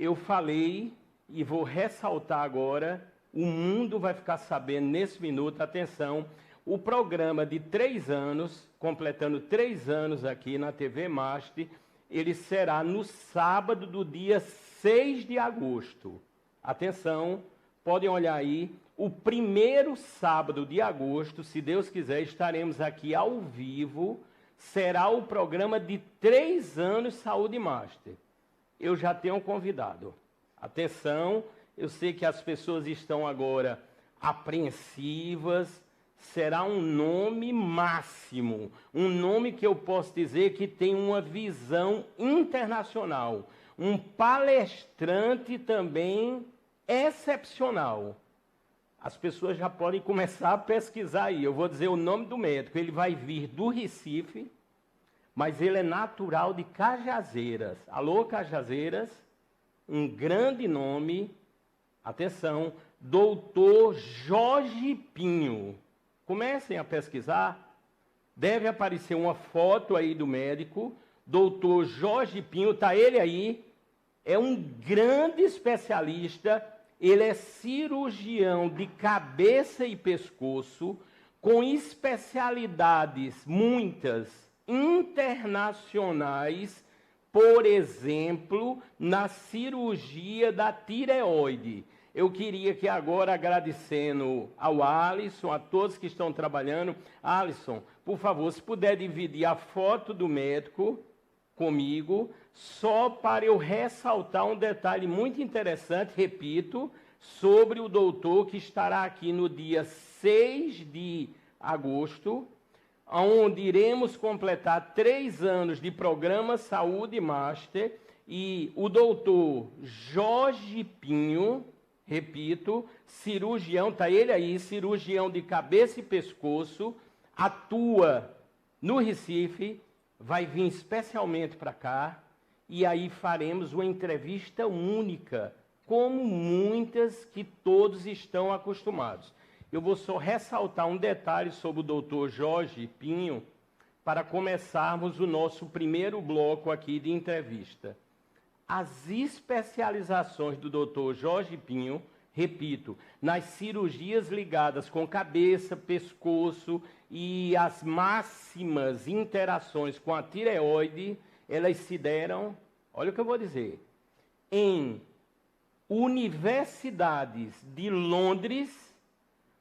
eu falei e vou ressaltar agora, o mundo vai ficar sabendo nesse minuto, atenção, o programa de 3 anos, completando 3 anos aqui na TV Master, ele será no sábado do dia 6 de agosto. Atenção, podem olhar aí, o primeiro sábado de agosto, se Deus quiser, estaremos aqui ao vivo, será o programa de 3 anos Saúde Master. Eu já tenho um convidado. Atenção, eu sei que as pessoas estão agora apreensivas, será um nome máximo, um nome que eu posso dizer que tem uma visão internacional, um palestrante também excepcional. As pessoas já podem começar a pesquisar aí. Eu vou dizer o nome do médico. Ele vai vir do Recife, mas ele é natural de Cajazeiras. Alô, Cajazeiras? Um grande nome. Atenção, doutor Jorge Pinho. Comecem a pesquisar. Deve aparecer uma foto aí do médico. Doutor Jorge Pinho, está ele aí. É um grande especialista. Ele é cirurgião de cabeça e pescoço, com especialidades muitas internacionais, por exemplo, na cirurgia da tireoide. Eu queria que agora, agradecendo ao Alisson, a todos que estão trabalhando, Alisson, por favor, se puder dividir a foto do médico comigo, só para eu ressaltar um detalhe muito interessante, repito, sobre o doutor que estará aqui no dia 6 de agosto, onde iremos completar 3 anos de programa Saúde Master, e o doutor Jorge Pinho, repito, cirurgião, está ele aí, cirurgião de cabeça e pescoço, atua no Recife, vai vir especialmente para cá, e aí faremos uma entrevista única, como muitas que todos estão acostumados. Eu vou só ressaltar um detalhe sobre o doutor Jorge Pinho, para começarmos o nosso primeiro bloco aqui de entrevista. As especializações do doutor Jorge Pinho, repito, nas cirurgias ligadas com cabeça, pescoço e as máximas interações com a tireoide, elas se deram, olha o que eu vou dizer, em universidades de Londres,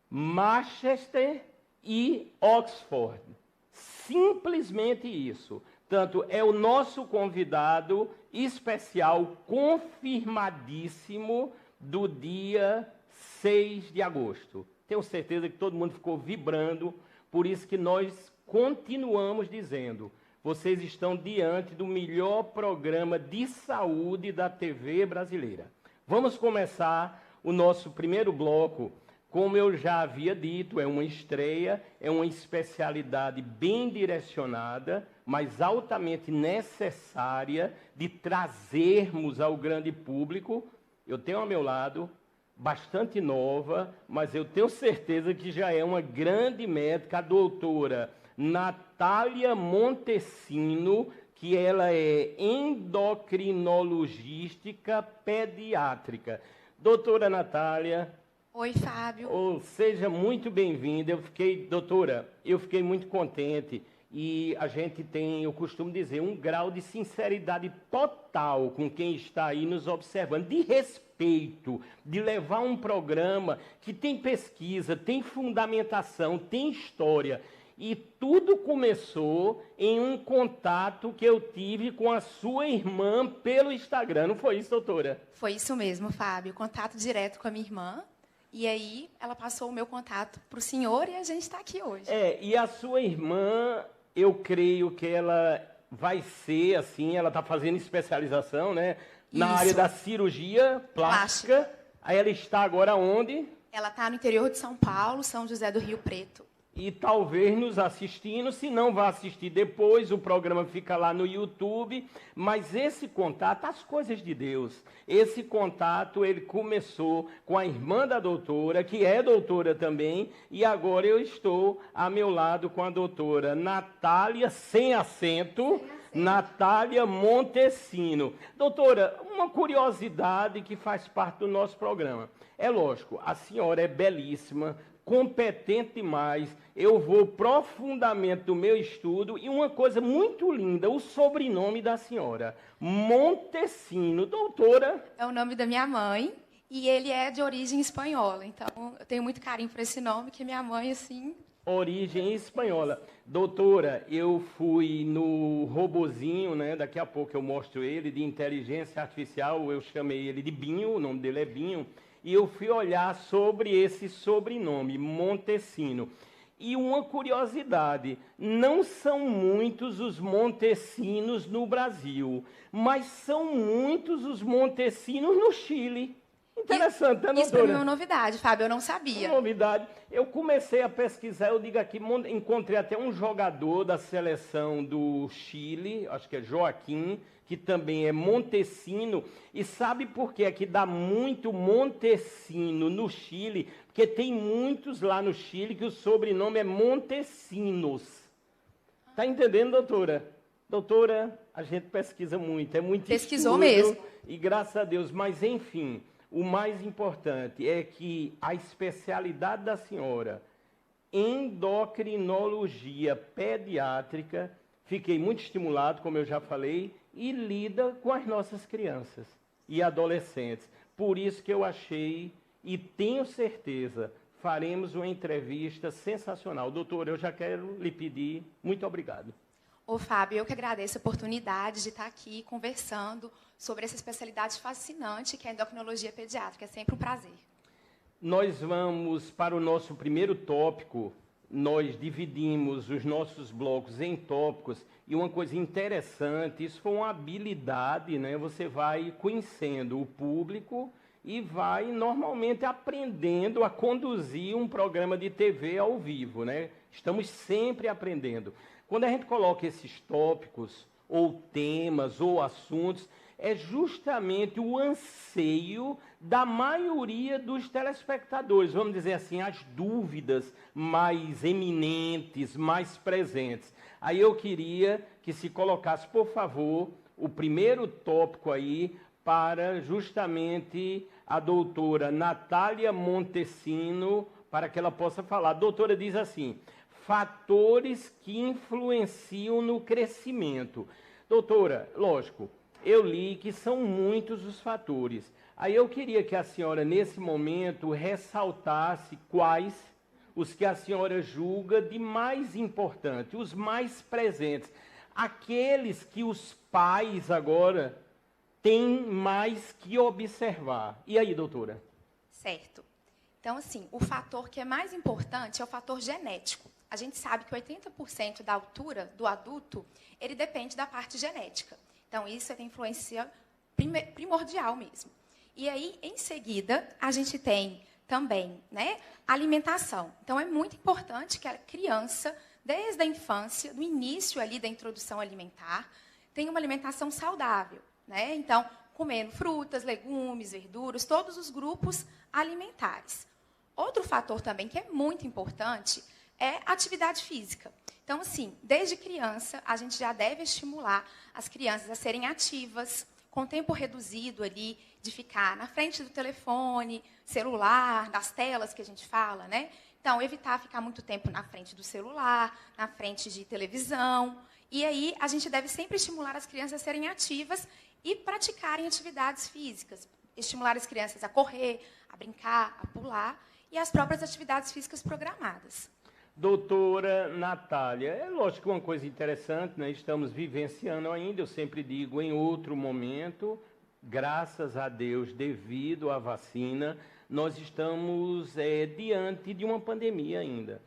Manchester e Oxford. Simplesmente isso. Tanto é o nosso convidado especial, confirmadíssimo, do dia 6 de agosto. Tenho certeza que todo mundo ficou vibrando, por isso que nós continuamos dizendo, vocês estão diante do melhor programa de saúde da TV brasileira. Vamos começar o nosso primeiro bloco. Como eu já havia dito, é uma estreia, é uma especialidade bem direcionada, mas altamente necessária de trazermos ao grande público. Eu tenho ao meu lado, bastante nova, mas eu tenho certeza que já é uma grande médica, a doutora Natália Montesino, que ela é endocrinologista pediátrica. Doutora Natália... Oi, Fábio. Seja muito bem-vinda. Doutora, eu fiquei muito contente e a gente tem, eu costumo dizer, um grau de sinceridade total com quem está aí nos observando, de respeito, de levar um programa que tem pesquisa, tem fundamentação, tem história. E tudo começou em um contato que eu tive com a sua irmã pelo Instagram. Não foi isso, doutora? Foi isso mesmo, Fábio. Contato direto com a minha irmã. E aí, ela passou o meu contato para o senhor e a gente está aqui hoje. E a sua irmã, eu creio que ela vai ser, assim, ela está fazendo especialização, né? Na área da cirurgia plástica. Aí ela está agora onde? Ela está no interior de São Paulo, São José do Rio Preto. E talvez nos assistindo, se não vai assistir depois, o programa fica lá no YouTube, mas esse contato, as coisas de Deus, esse contato ele começou com a irmã da doutora, que é doutora também, e agora eu estou ao meu lado com a doutora Natália, sem acento, Natália Montesino. Doutora, uma curiosidade que faz parte do nosso programa. É lógico, a senhora é belíssima, competente demais, eu vou profundamente do meu estudo e uma coisa muito linda, o sobrenome da senhora, Montesino. Doutora... É o nome da minha mãe e ele é de origem espanhola, então eu tenho muito carinho por esse nome, que minha mãe, assim... Origem espanhola. Doutora, eu fui no robozinho, né? Daqui a pouco eu mostro ele, de inteligência artificial, eu chamei ele de Binho, o nome dele é Binho, e eu fui olhar sobre esse sobrenome, Montesino. E uma curiosidade, não são muitos os Montesinos no Brasil, mas são muitos os Montesinos no Chile. Interessante, né, doutora? Isso para mim é uma novidade, Fábio, eu não sabia. Uma novidade. Eu comecei a pesquisar, eu digo aqui, encontrei até um jogador da seleção do Chile, acho que é Joaquim, que também é Montesino. E sabe por que é que dá muito Montesino no Chile? Porque tem muitos lá no Chile que o sobrenome é Montesinos. Está entendendo, doutora? Doutora, a gente pesquisa muito, é muito Pesquisou estudo, mesmo. E graças a Deus, mas enfim... O mais importante é que a especialidade da senhora, endocrinologia pediátrica, fiquei muito estimulado, como eu já falei, e lida com as nossas crianças e adolescentes. Por isso que eu achei e tenho certeza, faremos uma entrevista sensacional. Doutor, eu já quero lhe pedir muito obrigado. Ô, Fábio, eu que agradeço a oportunidade de estar aqui conversando sobre essa especialidade fascinante que é a endocrinologia pediátrica. É sempre um prazer. Nós vamos para o nosso primeiro tópico. Nós dividimos os nossos blocos em tópicos e uma coisa interessante, isso foi uma habilidade, né? Você vai conhecendo o público e vai normalmente aprendendo a conduzir um programa de TV ao vivo, né? Estamos sempre aprendendo. Quando a gente coloca esses tópicos, ou temas, ou assuntos, é justamente o anseio da maioria dos telespectadores, vamos dizer assim, as dúvidas mais eminentes, mais presentes. Aí eu queria que se colocasse, por favor, o primeiro tópico aí para justamente a doutora Natália Montesino, para que ela possa falar. A doutora diz assim: fatores que influenciam no crescimento. Doutora, lógico, eu li que são muitos os fatores. Aí eu queria que a senhora, nesse momento, ressaltasse quais os que a senhora julga de mais importante, os mais presentes, aqueles que os pais agora têm mais que observar. E aí, doutora? Certo. Então, assim, o fator que é mais importante é o fator genético. A gente sabe que 80% da altura do adulto, ele depende da parte genética. Então, isso tem influência primordial mesmo. E aí, em seguida, a gente tem também, né, alimentação. Então, é muito importante que a criança, desde a infância, no início ali da introdução alimentar, tenha uma alimentação saudável, né? Então, comendo frutas, legumes, verduras, todos os grupos alimentares. Outro fator também que é muito importante é a atividade física. Então, assim, desde criança, a gente já deve estimular as crianças a serem ativas, com tempo reduzido ali, de ficar na frente do telefone, celular, das telas que a gente fala, né? Então, evitar ficar muito tempo na frente do celular, na frente de televisão. E aí, a gente deve sempre estimular as crianças a serem ativas e praticarem atividades físicas. Estimular as crianças a correr, a brincar, a pular, e as próprias atividades físicas programadas. Doutora Natália, é lógico que uma coisa interessante, né? Estamos vivenciando ainda, eu sempre digo, em outro momento, graças a Deus, devido à vacina, nós estamos diante de uma pandemia ainda.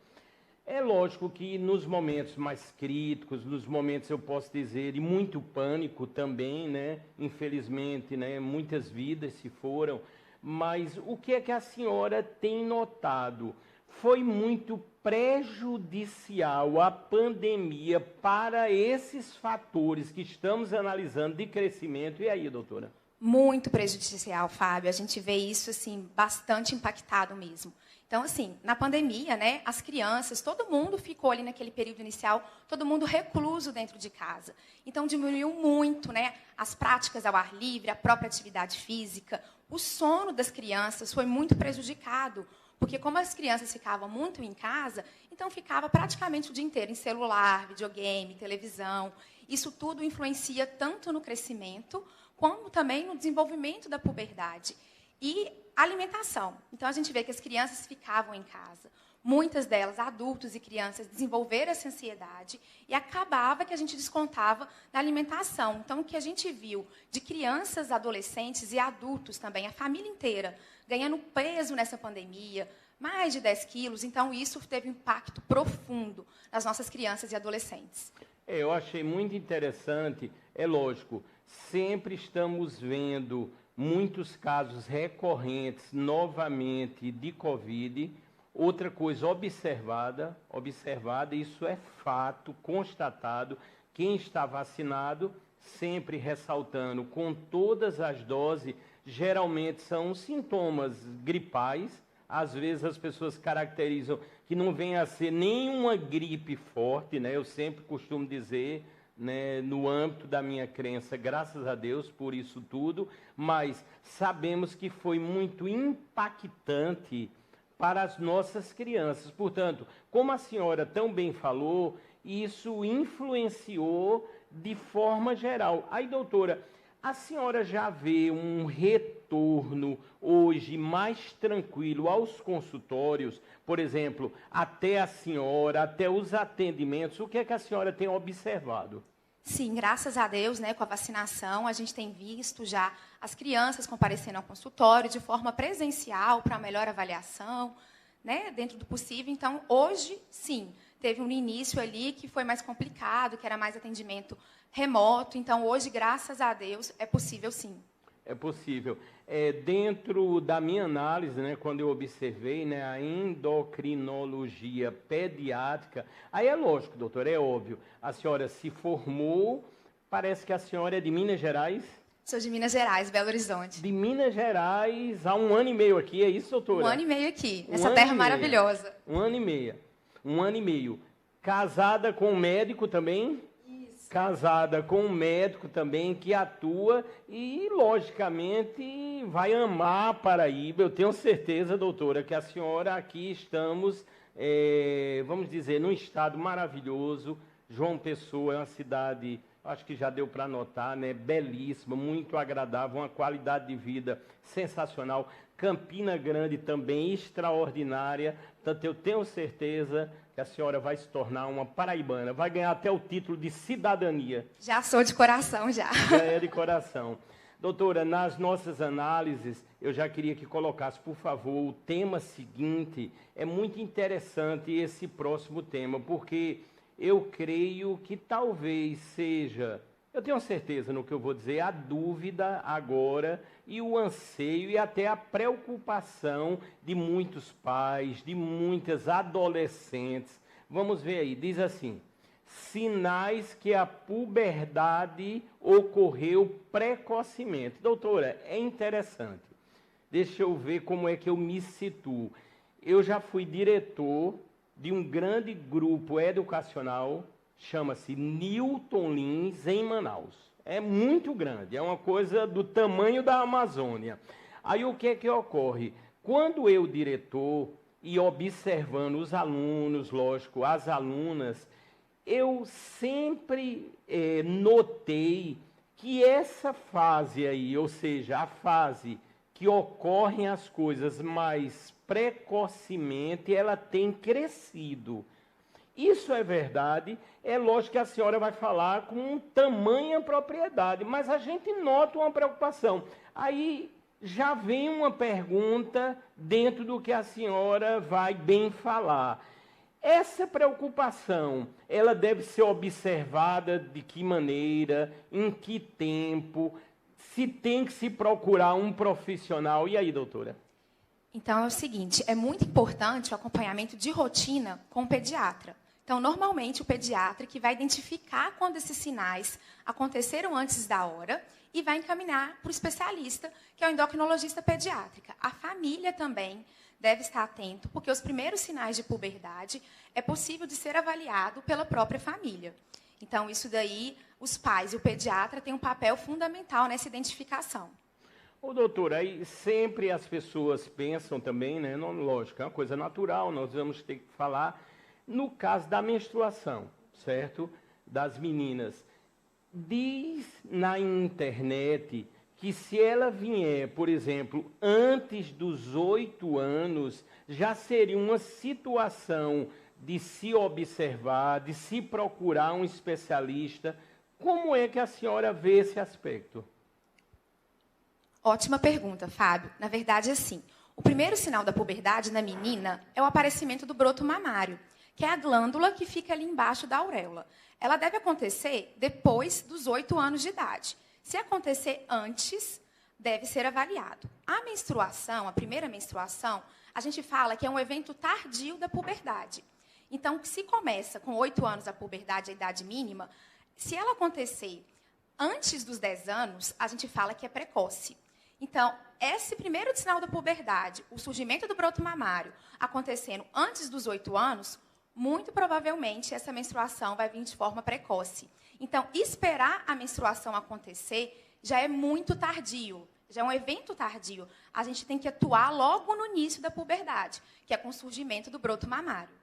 É lógico que nos momentos mais críticos, nos momentos, eu posso dizer, de muito pânico também, né? Infelizmente, né? Muitas vidas se foram, mas o que é que a senhora tem notado? Foi muito prejudicial a pandemia para esses fatores que estamos analisando de crescimento? E aí, doutora? Muito prejudicial, Fábio. A gente vê isso assim bastante impactado mesmo. Então, assim, na pandemia, né, as crianças, todo mundo ficou ali naquele período inicial, todo mundo recluso dentro de casa. Então, diminuiu muito, né, as práticas ao ar livre, a própria atividade física. O sono das crianças foi muito prejudicado, porque como as crianças ficavam muito em casa, então ficava praticamente o dia inteiro em celular, videogame, televisão. Isso tudo influencia tanto no crescimento, como também no desenvolvimento da puberdade. E alimentação. Então, a gente vê que as crianças ficavam em casa. Muitas delas, adultos e crianças, desenvolveram essa ansiedade e acabava que a gente descontava na alimentação. Então, o que a gente viu de crianças, adolescentes e adultos também, a família inteira, ganhando peso nessa pandemia, mais de 10 quilos. Então, isso teve um impacto profundo nas nossas crianças e adolescentes. Eu achei muito interessante. É lógico, sempre estamos vendo muitos casos recorrentes, novamente, de Covid. Outra coisa observada, isso é fato, constatado, quem está vacinado, sempre ressaltando, com todas as doses, geralmente são sintomas gripais. Às vezes as pessoas caracterizam que não vem a ser nenhuma gripe forte, né? Eu sempre costumo dizer, né, no âmbito da minha crença, graças a Deus por isso tudo, mas sabemos que foi muito impactante para as nossas crianças. Portanto, como a senhora tão bem falou, isso influenciou de forma geral. Aí, doutora, a senhora já vê um retorno hoje mais tranquilo aos consultórios? Por exemplo, até a senhora, até os atendimentos, o que é que a senhora tem observado? Sim, graças a Deus, né, com a vacinação, a gente tem visto já as crianças comparecendo ao consultório de forma presencial para melhor avaliação, né, dentro do possível. Então, hoje, sim, teve um início ali que foi mais complicado, que era mais atendimento remoto. Então, hoje, graças a Deus, é possível, sim. É possível. Dentro da minha análise, né, quando eu observei, né, a endocrinologia pediátrica, aí é lógico, doutor, é óbvio, a senhora se formou, parece que a senhora é de Minas Gerais? Sou de Minas Gerais, Belo Horizonte. De Minas Gerais, há 1 ano e meio aqui, é isso, doutora? 1 ano e meio aqui, nessa terra maravilhosa. 1 ano e meio. 1 ano e meio. Casada com um médico também? Casada com um médico também que atua e, logicamente, vai amar a Paraíba. Eu tenho certeza, doutora, que a senhora aqui estamos, vamos dizer, num estado maravilhoso. João Pessoa é uma cidade, acho que já deu para notar, né? Belíssima, muito agradável, uma qualidade de vida sensacional. Campina Grande também extraordinária. Portanto, eu tenho certeza que a senhora vai se tornar uma paraibana, vai ganhar até o título de cidadania. Já sou de coração, já. Já é de coração. Doutora, nas nossas análises, eu já queria que colocasse, por favor, o tema seguinte. É muito interessante esse próximo tema, porque eu creio que talvez seja, eu tenho certeza no que eu vou dizer, a dúvida agora e o anseio e até a preocupação de muitos pais, de muitas adolescentes. Vamos ver aí, diz assim: sinais que a puberdade ocorreu precocemente. Doutora, é interessante. Deixa eu ver como é que eu me situo. Eu já fui diretor de um grande grupo educacional, chama-se Newton Lins, em Manaus. É muito grande, é uma coisa do tamanho da Amazônia. Aí o que é que ocorre? Quando eu, diretor, e observando os alunos, lógico, as alunas, eu sempre notei que essa fase aí, ou seja, a fase que ocorrem as coisas mais precocemente, ela tem crescido. Isso é verdade, é lógico que a senhora vai falar com tamanha propriedade, mas a gente nota uma preocupação. Aí já vem uma pergunta dentro do que a senhora vai bem falar. Essa preocupação, ela deve ser observada de que maneira, em que tempo, se tem que se procurar um profissional. E aí, doutora? Então, é o seguinte, é muito importante o acompanhamento de rotina com o pediatra. Então, normalmente, o pediatra que vai identificar quando esses sinais aconteceram antes da hora e vai encaminhar para o especialista, que é o endocrinologista pediátrica. A família também deve estar atento, porque os primeiros sinais de puberdade é possível de ser avaliado pela própria família. Então, isso daí, os pais e o pediatra têm um papel fundamental nessa identificação. Ô, doutora, aí sempre as pessoas pensam também, né? Não, lógico, é uma coisa natural, nós vamos ter que falar no caso da menstruação, certo? Das meninas. Diz na internet que se ela vier, por exemplo, antes dos 8 anos, já seria uma situação de se observar, de se procurar um especialista. Como é que a senhora vê esse aspecto? Ótima pergunta, Fábio. Na verdade, assim, o primeiro sinal da puberdade na menina é o aparecimento do broto mamário, que é a glândula que fica ali embaixo da auréola. Ela deve acontecer depois dos 8 anos de idade. Se acontecer antes, deve ser avaliado. A menstruação, a primeira menstruação, a gente fala que é um evento tardio da puberdade. Então, se começa com 8 anos a puberdade, a idade mínima, se ela acontecer antes dos 10 anos, a gente fala que é precoce. Então, esse primeiro sinal da puberdade, o surgimento do broto mamário, acontecendo antes dos 8 anos, muito provavelmente essa menstruação vai vir de forma precoce. Então, esperar a menstruação acontecer já é muito tardio, já é um evento tardio. A gente tem que atuar logo no início da puberdade, que é com o surgimento do broto mamário.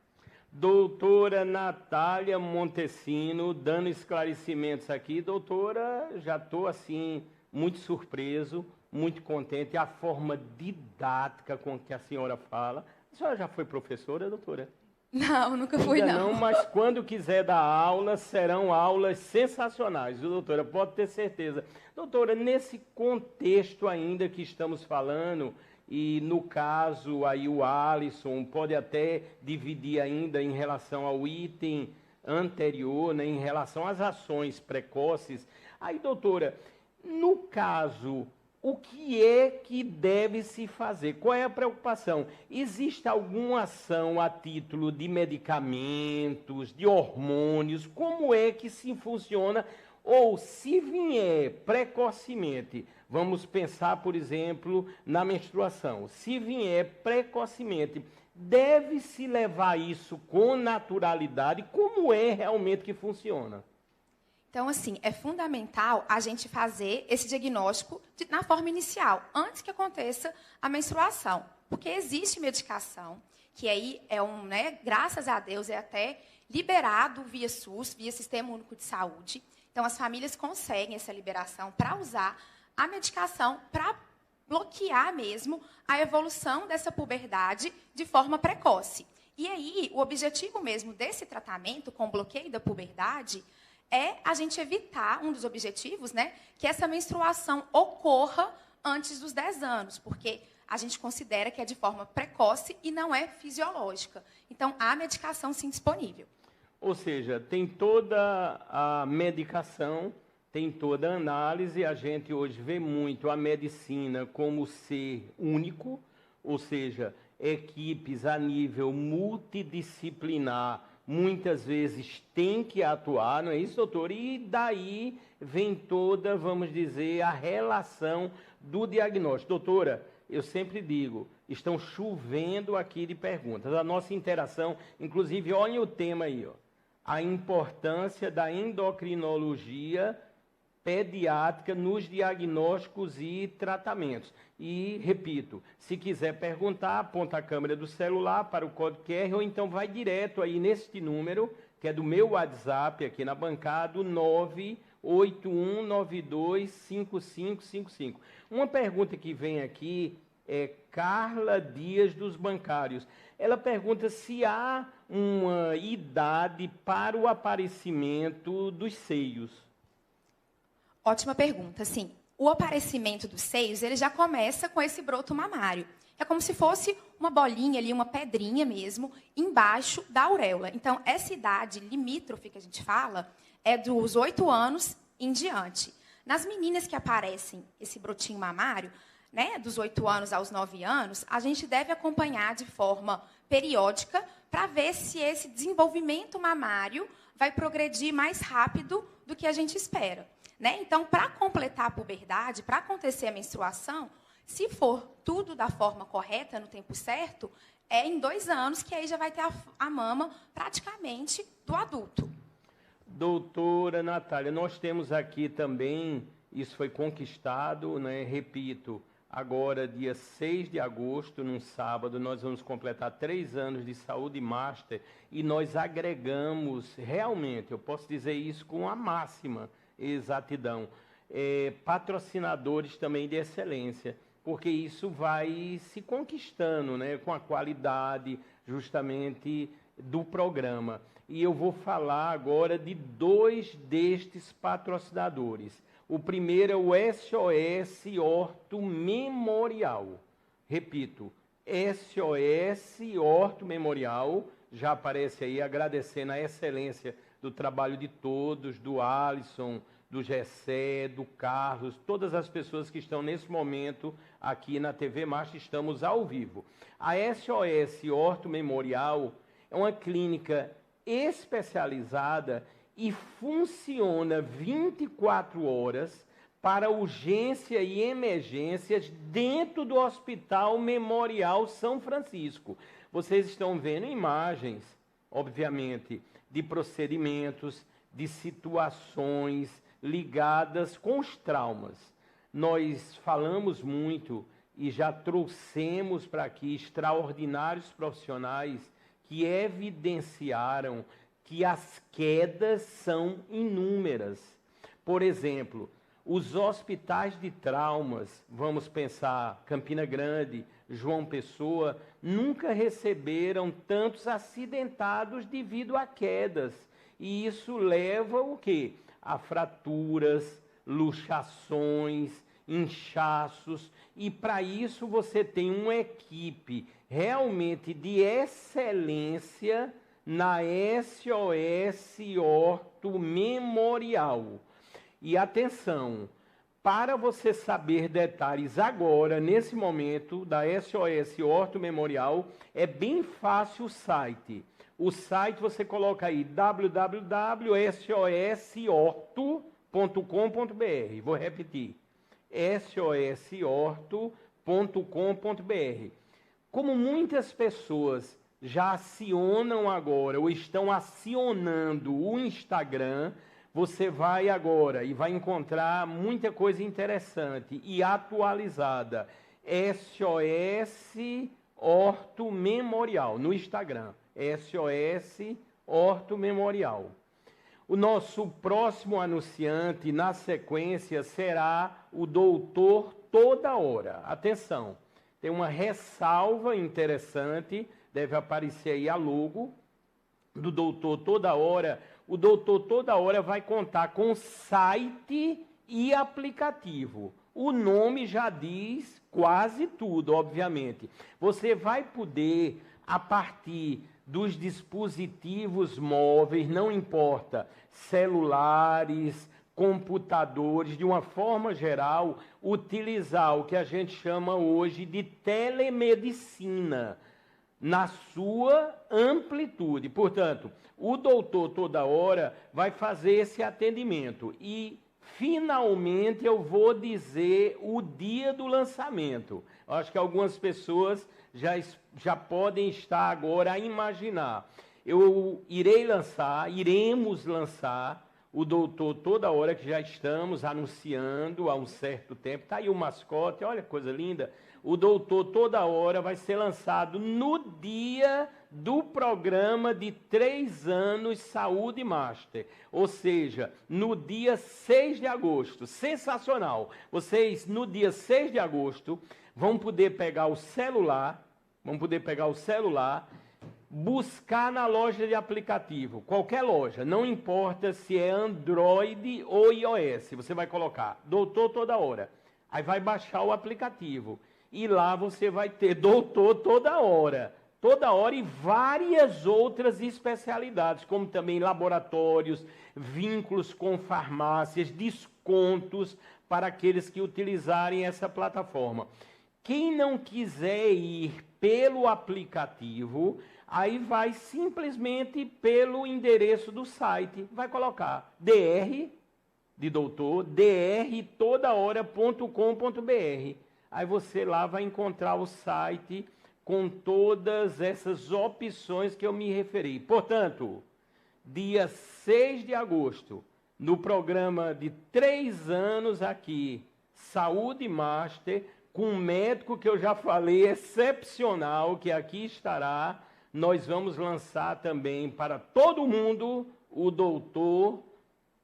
Doutora Natália Montesino, dando esclarecimentos aqui. Doutora, já estou assim, muito surpreso, muito contente. A forma didática com que a senhora fala. A senhora já foi professora, doutora? Não, nunca fui, ainda não. Mas quando quiser dar aula, serão aulas sensacionais, viu, doutora? Pode ter certeza. Doutora, nesse contexto ainda que estamos falando, e no caso aí o Alisson pode até dividir ainda em relação ao item anterior, né, em relação às ações precoces. Aí, doutora, no caso, o que é que deve se fazer? Qual é a preocupação? Existe alguma ação a título de medicamentos, de hormônios? Como é que se funciona? Ou, se vier precocemente, vamos pensar, por exemplo, na menstruação. Se vier precocemente, deve-se levar isso com naturalidade? Como é realmente que funciona? Então, assim, é fundamental a gente fazer esse diagnóstico na forma inicial, antes que aconteça a menstruação. Porque existe medicação, que aí graças a Deus, é até liberado via SUS, via Sistema Único de Saúde. Então, as famílias conseguem essa liberação para usar a medicação para bloquear mesmo a evolução dessa puberdade de forma precoce. E aí, o objetivo mesmo desse tratamento com bloqueio da puberdade é a gente evitar, um dos objetivos, né, que essa menstruação ocorra antes dos 10 anos, porque a gente considera que é de forma precoce e não é fisiológica. Então, há medicação, sim, disponível. Ou seja, tem toda a medicação, tem toda a análise. A gente hoje vê muito a medicina como ser único, ou seja, equipes a nível multidisciplinar, muitas vezes tem que atuar, não é isso, doutor? E daí vem toda, vamos dizer, a relação do diagnóstico. Doutora, eu sempre digo, estão chovendo aqui de perguntas. A nossa interação, inclusive, olhem o tema aí, ó, a importância da endocrinologia pediátrica nos diagnósticos e tratamentos. E, repito, se quiser perguntar, aponta a câmera do celular para o código QR ou então vai direto aí neste número, que é do meu WhatsApp aqui na bancada, 981925555. Uma pergunta que vem aqui é Carla Dias dos Bancários. Ela pergunta se há uma idade para o aparecimento dos seios. Ótima pergunta. Sim, o aparecimento dos seios ele já começa com esse broto mamário. É como se fosse uma bolinha ali, uma pedrinha mesmo, embaixo da auréola. Então, essa idade limítrofe que a gente fala é dos 8 anos em diante. Nas meninas que aparecem esse brotinho mamário, né, dos 8 anos aos 9 anos, a gente deve acompanhar de forma periódica para ver se esse desenvolvimento mamário vai progredir mais rápido do que a gente espera. Né? Então, para completar a puberdade, para acontecer a menstruação, se for tudo da forma correta, no tempo certo, é em 2 anos que aí já vai ter a mama praticamente do adulto. Doutora Natália, nós temos aqui também, isso foi conquistado, né? Repito, agora dia 6 de agosto, num sábado, nós vamos completar 3 anos de Saúde Master e nós agregamos, realmente, eu posso dizer isso com a máxima exatidão, patrocinadores também de excelência, porque isso vai se conquistando, né, com a qualidade justamente do programa. E eu vou falar agora de 2 destes patrocinadores. O primeiro é o SOS Orto Memorial. Repito, SOS Orto Memorial, já aparece aí agradecendo a excelência do trabalho de todos, do Alisson, do Gessé, do Carlos, todas as pessoas que estão nesse momento aqui na TV Master, estamos ao vivo. A SOS Orto Memorial é uma clínica especializada e funciona 24 horas para urgência e emergências dentro do Hospital Memorial São Francisco. Vocês estão vendo imagens, obviamente, de procedimentos, de situações ligadas com os traumas. Nós falamos muito e já trouxemos para aqui extraordinários profissionais que evidenciaram que as quedas são inúmeras. Por exemplo, os hospitais de traumas, vamos pensar Campina Grande, João Pessoa, nunca receberam tantos acidentados devido a quedas. E isso leva o quê? A fraturas, luxações, inchaços. E para isso você tem uma equipe realmente de excelência na SOS Orto Memorial. E atenção, para você saber detalhes agora, nesse momento, da SOS Orto Memorial, é bem fácil o site. O site você coloca aí www.sosorto.com.br. Vou repetir, sosorto.com.br. Como muitas pessoas já acionam agora, ou estão acionando o Instagram, você vai agora e vai encontrar muita coisa interessante e atualizada. SOS Orto Memorial, no Instagram. SOS Orto Memorial. O nosso próximo anunciante, na sequência, será o doutor Toda Hora. Atenção, tem uma ressalva interessante, deve aparecer aí a logo do doutor Toda Hora. O doutor Toda Hora vai contar com site e aplicativo. O nome já diz quase tudo, obviamente. Você vai poder, a partir dos dispositivos móveis, não importa, celulares, computadores, de uma forma geral, utilizar o que a gente chama hoje de telemedicina na sua amplitude. Portanto, o doutor Toda Hora vai fazer esse atendimento e, finalmente, eu vou dizer o dia do lançamento. Eu acho que algumas pessoas já podem estar agora a imaginar. Iremos lançar o doutor Toda Hora, que já estamos anunciando há um certo tempo. Está aí o mascote, olha que coisa linda. O doutor Toda Hora vai ser lançado no dia do programa de 3 anos Saúde Master, ou seja, no dia 6 de agosto. Sensacional! Vocês, no dia 6 de agosto, vão poder pegar o celular, buscar na loja de aplicativo, qualquer loja, não importa se é Android ou iOS, você vai colocar doutor Toda Hora, aí vai baixar o aplicativo, e lá você vai ter doutor Toda Hora e várias outras especialidades, como também laboratórios, vínculos com farmácias, descontos descontos para aqueles que utilizarem essa plataforma. Quem não quiser ir pelo aplicativo, aí vai simplesmente pelo endereço do site. Vai colocar dr, de doutor, drtodahora.com.br. Aí você lá vai encontrar o site com todas essas opções que eu me referi. Portanto, dia 6 de agosto, no programa de 3 anos aqui, Saúde Master, com um médico que eu já falei, excepcional, que aqui estará, nós vamos lançar também para todo mundo o doutor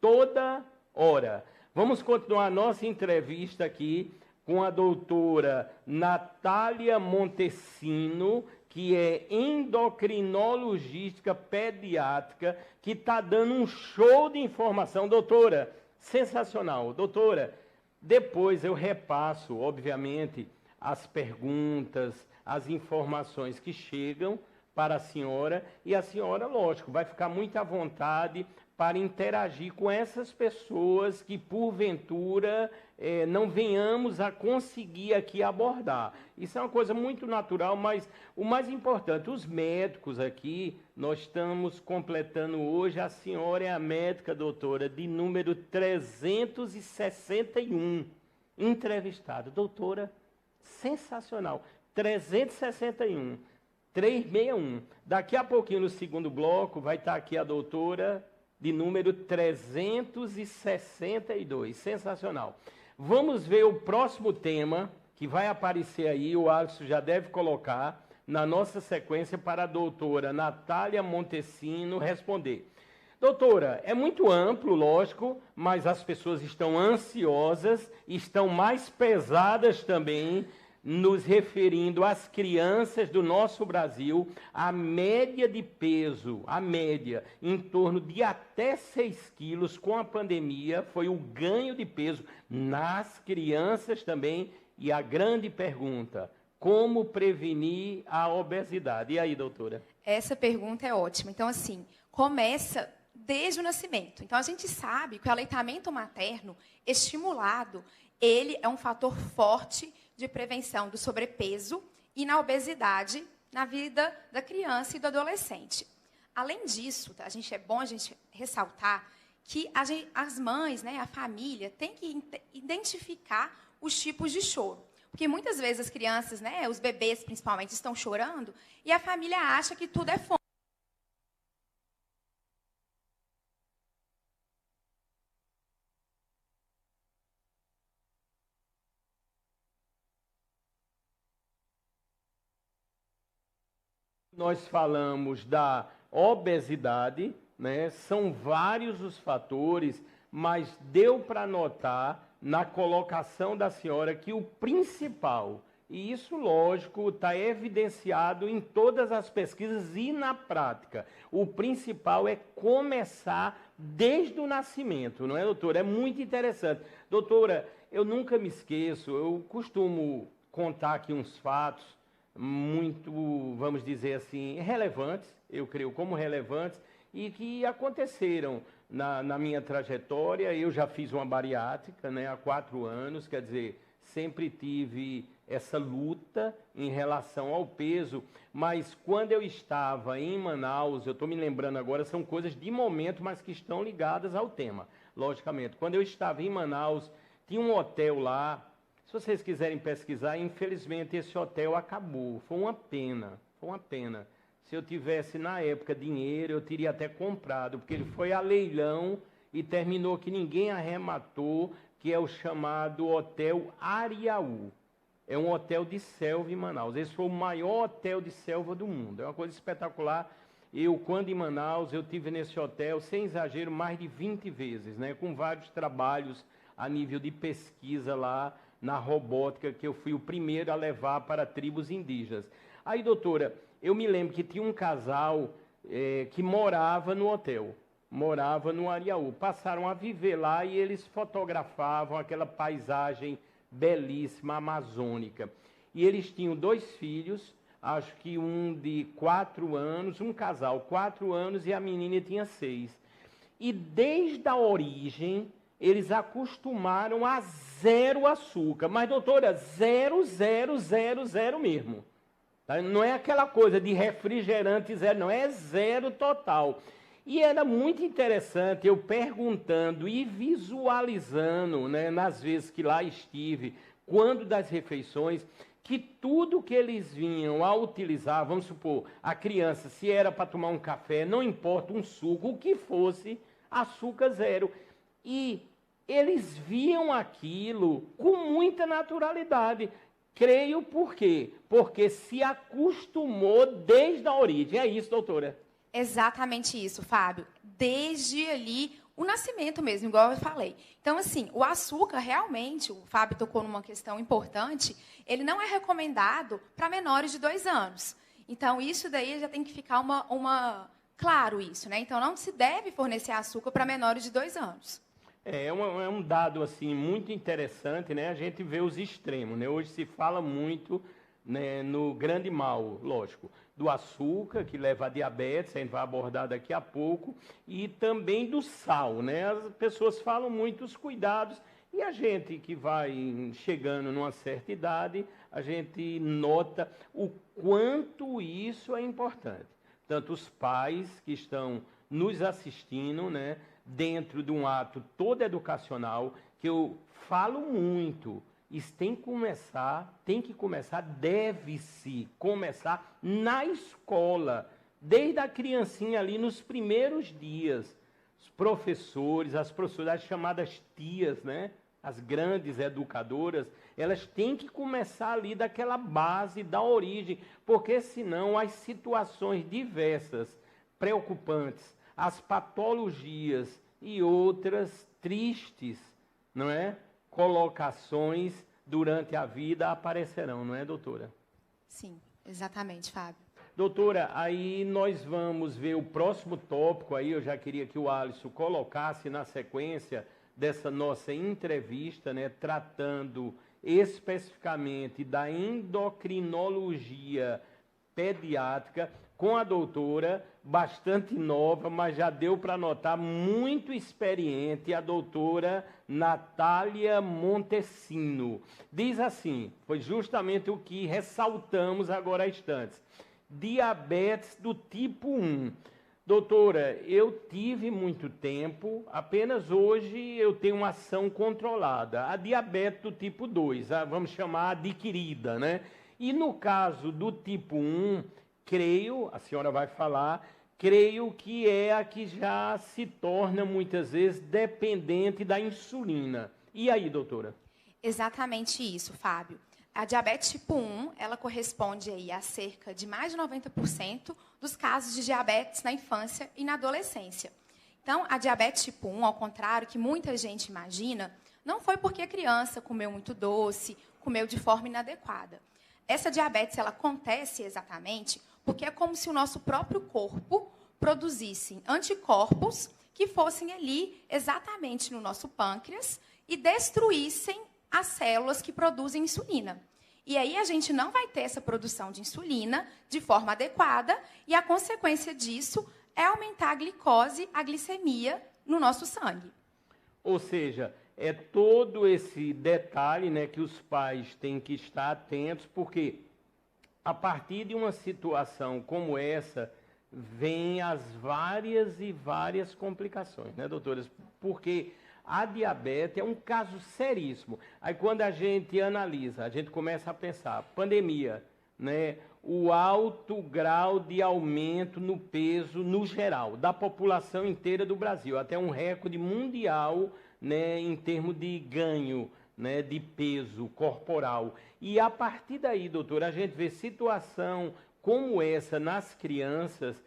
toda hora. Vamos continuar nossa entrevista aqui com a doutora Natália Montesino, que é endocrinologista pediátrica, que está dando um show de informação. Doutora, sensacional. Doutora, depois eu repasso, obviamente, as perguntas, as informações que chegam para a senhora, e a senhora, lógico, vai ficar muito à vontade para interagir com essas pessoas que, porventura, não venhamos a conseguir aqui abordar. Isso é uma coisa muito natural, mas o mais importante, os médicos aqui, nós estamos completando hoje, a senhora é a médica, doutora, de número 361, entrevistada. Doutora, sensacional, 361, 361. Daqui a pouquinho, no segundo bloco, vai estar aqui a doutora de número 362. Sensacional. Vamos ver o próximo tema que vai aparecer aí, o Alisson já deve colocar na nossa sequência para a doutora Natália Montesino responder. Doutora, é muito amplo, lógico, mas as pessoas estão ansiosas, estão mais pesadas também, nos referindo às crianças do nosso Brasil, a média de peso, a média, em torno de até 6 quilos com a pandemia, foi o ganho de peso nas crianças também. E a grande pergunta, como prevenir a obesidade? E aí, doutora? Essa pergunta é ótima. Então, assim, começa desde o nascimento. Então, a gente sabe que o aleitamento materno estimulado, ele é um fator forte de prevenção do sobrepeso e na obesidade na vida da criança e do adolescente. Além disso, é bom a gente ressaltar que as mães, né, a família, tem que identificar os tipos de choro. Porque muitas vezes as crianças, né, os bebês principalmente, estão chorando e a família acha que tudo é fome. Nós falamos da obesidade, né? São vários os fatores, mas deu para notar na colocação da senhora que o principal, e isso, lógico, está evidenciado em todas as pesquisas e na prática, o principal é começar desde o nascimento, não é, doutora? É muito interessante. Doutora, eu nunca me esqueço, eu costumo contar aqui uns fatos muito, vamos dizer assim, relevantes, eu creio como relevantes, e que aconteceram na minha trajetória. Eu já fiz uma bariátrica, né, há 4 anos, quer dizer, sempre tive essa luta em relação ao peso, mas quando eu estava em Manaus, eu estou me lembrando agora, são coisas de momento, mas que estão ligadas ao tema, logicamente. Quando eu estava em Manaus, tinha um hotel lá. Se vocês quiserem pesquisar, infelizmente esse hotel acabou. Foi uma pena, foi uma pena. Se eu tivesse, na época, dinheiro, eu teria até comprado, porque ele foi a leilão e terminou que ninguém arrematou, que é o chamado Hotel Ariaú. É um hotel de selva em Manaus. Esse foi o maior hotel de selva do mundo. É uma coisa espetacular. Eu, quando em Manaus, eu tive nesse hotel, sem exagero, mais de 20 vezes, né, com vários trabalhos a nível de pesquisa lá, na robótica, que eu fui o primeiro a levar para tribos indígenas. Aí, doutora, eu me lembro que tinha um casal que morava no hotel, morava no Ariaú. Passaram a viver lá e eles fotografavam aquela paisagem belíssima, amazônica. E eles tinham 2 filhos, acho que um de 4 anos, um casal, 4 anos, e a menina tinha 6. E desde a origem, eles acostumaram a 0 açúcar. Mas, doutora, 0, 0, 0, 0 mesmo. Tá? Não é aquela coisa de refrigerante 0, não. É 0 total. E era muito interessante eu perguntando e visualizando, né, nas vezes que lá estive, quando das refeições, que tudo que eles vinham a utilizar, vamos supor, a criança, se era para tomar um café, não importa, um suco, o que fosse, açúcar 0. E eles viam aquilo com muita naturalidade. Creio por quê? Porque se acostumou desde a origem. É isso, doutora? Exatamente isso, Fábio. Desde ali, o nascimento mesmo, igual eu falei. Então, assim, o açúcar, realmente, o Fábio tocou numa questão importante, ele não é recomendado para menores de 2 anos. Então, isso daí já tem que ficar claro isso, né? Então, não se deve fornecer açúcar para menores de 2 anos. É um dado assim, muito interessante, né? A gente vê os extremos, né? Hoje se fala muito, né, no grande mal, lógico, do açúcar, que leva a diabetes, a gente vai abordar daqui a pouco, e também do sal, né? As pessoas falam muito os cuidados, e a gente que vai chegando numa certa idade, a gente nota o quanto isso é importante. Tanto os pais que estão nos assistindo, né, dentro de um ato todo educacional, que eu falo muito, isso tem que começar, deve-se começar na escola, desde a criancinha ali nos primeiros dias. Os professores, as professoras, as chamadas tias, né? As grandes educadoras, elas têm que começar ali daquela base, da origem, porque senão as situações diversas, preocupantes, as patologias e outras tristes, não é? Colocações durante a vida aparecerão, não é, doutora? Sim, exatamente, Fábio. Doutora, aí nós vamos ver o próximo tópico, aí eu já queria que o Alisson colocasse na sequência dessa nossa entrevista, né, tratando especificamente da endocrinologia pediátrica, com a doutora, bastante nova, mas já deu para notar, muito experiente, a doutora Natália Montesino. Diz assim, foi justamente o que ressaltamos agora há instantes, diabetes do tipo 1. Doutora, eu tive muito tempo, apenas hoje eu tenho uma ação controlada. A diabetes do tipo 2, vamos chamar adquirida, né? E no caso do tipo 1, creio, a senhora vai falar, creio que é a que já se torna muitas vezes dependente da insulina. E aí, doutora? Exatamente isso, Fábio. A diabetes tipo 1, ela corresponde aí a cerca de mais de 90% dos casos de diabetes na infância e na adolescência. Então, a diabetes tipo 1, ao contrário que muita gente imagina, não foi porque a criança comeu muito doce, comeu de forma inadequada. Essa diabetes, ela acontece exatamente porque é como se o nosso próprio corpo produzisse anticorpos que fossem ali exatamente no nosso pâncreas e destruíssem as células que produzem insulina. E aí a gente não vai ter essa produção de insulina de forma adequada e a consequência disso é aumentar a glicose, a glicemia no nosso sangue. Ou seja, é todo esse detalhe, né, que os pais têm que estar atentos, porque a partir de uma situação como essa, vêm as várias e várias complicações, né, doutoras? Porque a diabetes é um caso seríssimo. Aí quando a gente analisa, a gente começa a pensar, pandemia, né, o alto grau de aumento no peso no geral, da população inteira do Brasil, até um recorde mundial, né, em termos de ganho, né, de peso corporal. E a partir daí, doutora, a gente vê situação como essa nas crianças,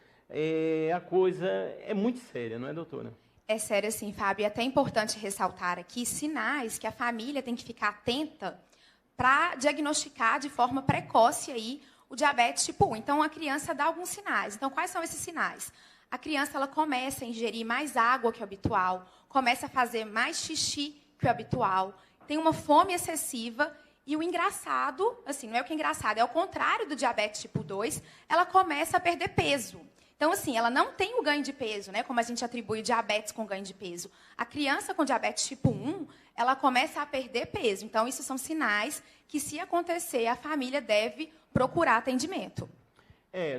a coisa é muito séria, não é, doutora? É sério assim, Fábio. É até importante ressaltar aqui sinais que a família tem que ficar atenta para diagnosticar de forma precoce aí o diabetes tipo 1. Então, a criança dá alguns sinais. Então, quais são esses sinais? A criança ela começa a ingerir mais água que o habitual, começa a fazer mais xixi que o habitual, tem uma fome excessiva e o engraçado, assim, não é o que é engraçado, é o contrário do diabetes tipo 2, ela começa a perder peso. Então, assim, ela não tem o ganho de peso, né? Como a gente atribui diabetes com ganho de peso. A criança com diabetes tipo 1, ela começa a perder peso. Então, isso são sinais que, se acontecer, a família deve procurar atendimento.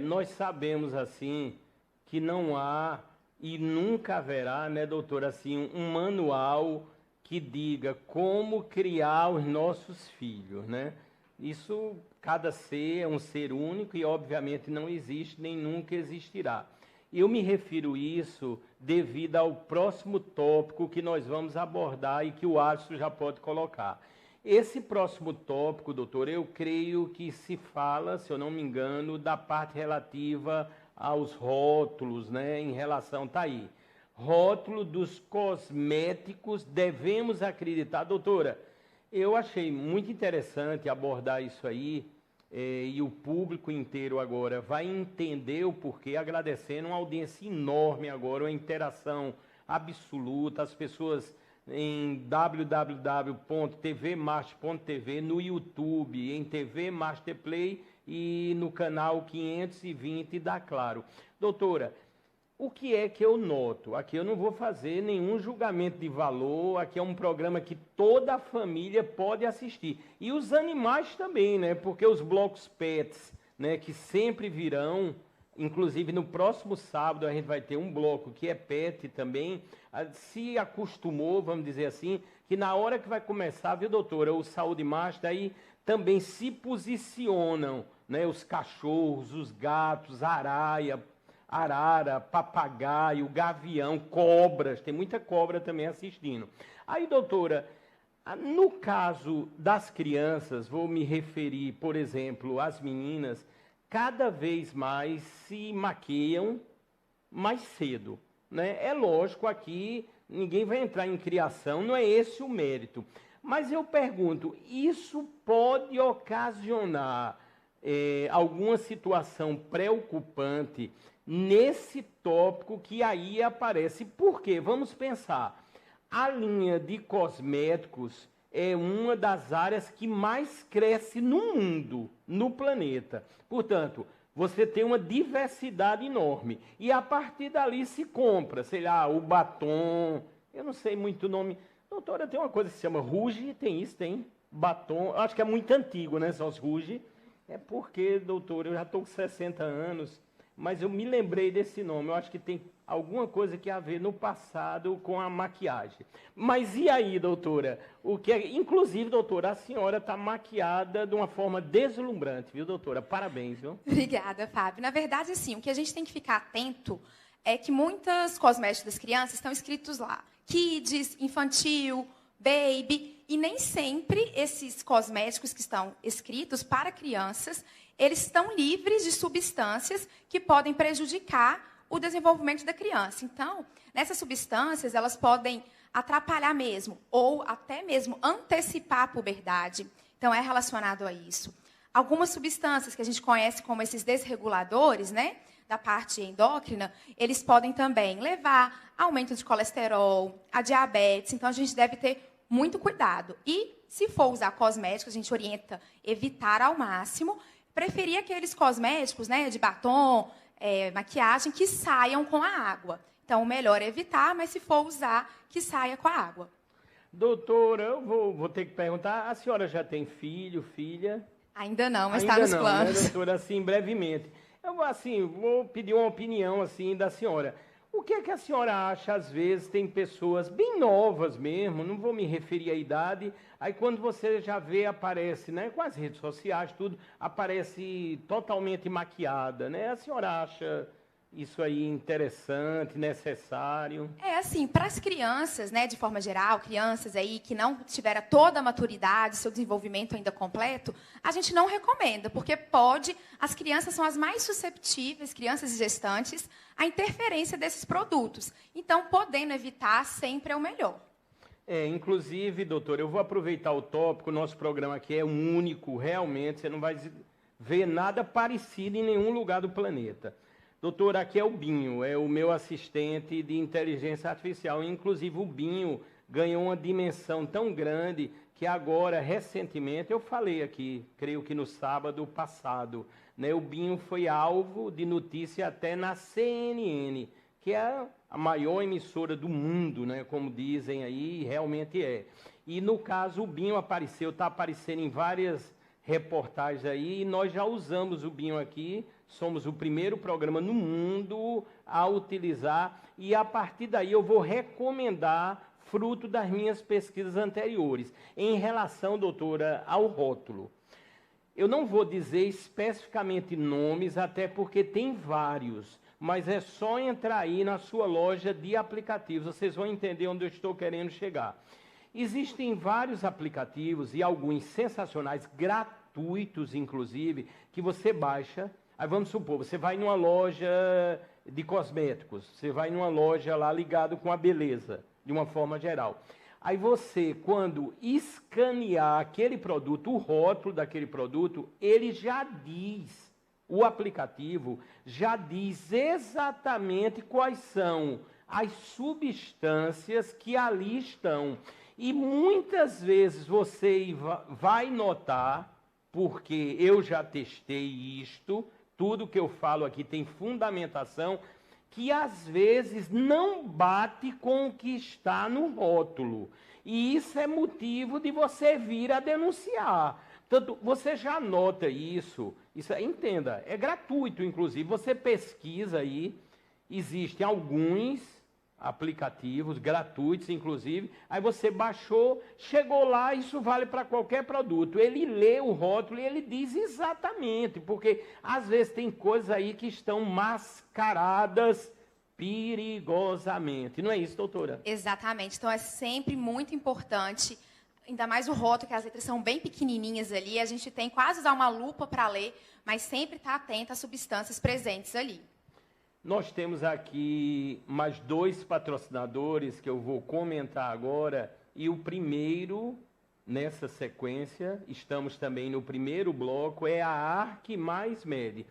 Nós sabemos, assim, que não há e nunca haverá, né, doutora, assim, um manual que diga como criar os nossos filhos, né? Isso, cada ser é um ser único e, obviamente, não existe nem nunca existirá. Eu me refiro isso devido ao próximo tópico que nós vamos abordar e que o Alisson já pode colocar. Esse próximo tópico, doutor, eu creio que se fala, se eu não me engano, da parte relativa aos rótulos, né, em relação, tá aí, rótulo dos cosméticos, devemos acreditar, doutora, eu achei muito interessante abordar isso aí, e o público inteiro agora vai entender o porquê, agradecendo uma audiência enorme agora, uma interação absoluta, as pessoas em www.tvmaster.tv, no YouTube, em TV Masterplay e no canal 520 da Claro. Doutora, o que é que eu noto? Aqui eu não vou fazer nenhum julgamento de valor, aqui é um programa que toda a família pode assistir. E os animais também, né? Porque os blocos pets, né, que sempre virão, inclusive no próximo sábado a gente vai ter um bloco que é pet também, se acostumou, vamos dizer assim, que na hora que vai começar, viu, doutora, o Saúde Master aí também se posicionam, né, os cachorros, os gatos, arara, papagaio, gavião, cobras, tem muita cobra também assistindo. Aí, doutora, no caso das crianças, vou me referir, por exemplo, às meninas, cada vez mais se maquiam mais cedo, né? É lógico, aqui ninguém vai entrar em criação, não é esse o mérito. Mas eu pergunto, isso pode ocasionar alguma situação preocupante nesse tópico que aí aparece? Por quê? Vamos pensar. A linha de cosméticos é uma das áreas que mais cresce no mundo, no planeta. Portanto, você tem uma diversidade enorme. E a partir dali se compra, sei lá, o batom, eu não sei muito o nome. Doutora, tem uma coisa que se chama Rouge, tem isso, tem batom. Acho que é muito antigo, né, só os Rouge. É porque, doutora, eu já estou com 60 anos, mas eu me lembrei desse nome. Eu acho que tem alguma coisa que a ver no passado com a maquiagem. Mas e aí, doutora? O que é... Inclusive, doutora, a senhora está maquiada de uma forma deslumbrante, viu, doutora? Parabéns, viu? Obrigada, Fábio. Na verdade, sim, o que a gente tem que ficar atento é que muitos cosméticos das crianças estão escritos lá. Kids, infantil, baby, e nem sempre esses cosméticos que estão escritos para crianças, eles estão livres de substâncias que podem prejudicar o desenvolvimento da criança. Então, nessas substâncias, elas podem atrapalhar mesmo, ou até mesmo antecipar a puberdade. Então, é relacionado a isso. Algumas substâncias que a gente conhece como esses desreguladores, né, da parte endócrina, eles podem também levar a aumento de colesterol, a diabetes. Então, a gente deve ter muito cuidado. E, se for usar cosméticos, a gente orienta evitar ao máximo, preferir aqueles cosméticos, né, de batom, maquiagem, que saiam com a água. Então, o melhor é evitar, mas se for usar, que saia com a água. Doutora, eu vou ter que perguntar, a senhora já tem filho, filha? Ainda não, mas está nos planos. Né, doutora, assim, brevemente. Eu, assim, vou pedir uma opinião, assim, da senhora. O que é que a senhora acha, às vezes, tem pessoas bem novas mesmo, não vou me referir à idade, aí quando você já vê, aparece, né, com as redes sociais, tudo, aparece totalmente maquiada, né? A senhora acha isso aí interessante, necessário? É assim, para as crianças, né, de forma geral, crianças aí que não tiveram toda a maturidade, seu desenvolvimento ainda completo, a gente não recomenda, porque as crianças são as mais susceptíveis, crianças e gestantes, à interferência desses produtos. Então, podendo evitar, sempre é o melhor. Inclusive, doutor, eu vou aproveitar o tópico, o nosso programa aqui é único, realmente, você não vai ver nada parecido em nenhum lugar do planeta. Doutor, aqui é o Binho, é o meu assistente de inteligência artificial. Inclusive, o Binho ganhou uma dimensão tão grande que agora, recentemente, eu falei aqui, creio que no sábado passado, né, o Binho foi alvo de notícia até na CNN, que é a maior emissora do mundo, né, como dizem aí, realmente é. E no caso o Binho apareceu, está aparecendo em várias reportagens aí, e nós já usamos o Binho aqui, somos o primeiro programa no mundo a utilizar, e a partir daí eu vou recomendar, fruto das minhas pesquisas anteriores, em relação, doutora, ao rótulo. Eu não vou dizer especificamente nomes, até porque tem vários, mas é só entrar aí na sua loja de aplicativos, vocês vão entender onde eu estou querendo chegar. Existem vários aplicativos, e alguns sensacionais, gratuitos inclusive, que você baixa. Aí vamos supor, você vai numa loja de cosméticos, você vai numa loja lá ligado com a beleza, de uma forma geral. Aí você, quando escanear aquele produto, o rótulo daquele produto, ele já diz, o aplicativo já diz exatamente quais são as substâncias que ali estão. E muitas vezes você vai notar, porque eu já testei isto, tudo que eu falo aqui tem fundamentação, que às vezes não bate com o que está no rótulo. E isso é motivo de você vir a denunciar. Portanto, você já nota isso, entenda, é gratuito, inclusive. Você pesquisa aí, existem alguns aplicativos gratuitos, inclusive, aí você baixou, chegou lá, isso vale para qualquer produto. Ele lê o rótulo e ele diz exatamente, porque às vezes tem coisas aí que estão mascaradas perigosamente. Não é isso, doutora? Exatamente. Então é sempre muito importante, ainda mais o rótulo, que as letras são bem pequenininhas ali, a gente tem quase usar uma lupa para ler, mas sempre está atento às substâncias presentes ali. Nós temos aqui mais 2 patrocinadores que eu vou comentar agora, e o primeiro, nessa sequência, estamos também no primeiro bloco, é a ArcMaisMed.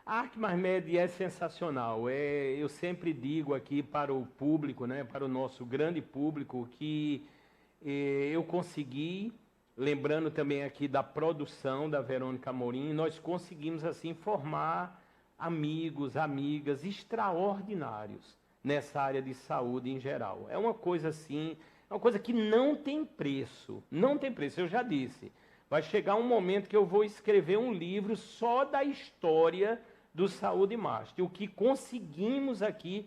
A ArcMaisMed é sensacional, eu sempre digo aqui para o público, né, para o nosso grande público, que eu consegui, lembrando também aqui da produção da Verônica Amorim, nós conseguimos assim formar amigos, amigas extraordinários nessa área de saúde em geral. É uma coisa assim, é uma coisa que não tem preço, não tem preço, eu já disse. Vai chegar um momento que eu vou escrever um livro só da história do Saúde Master, o que conseguimos aqui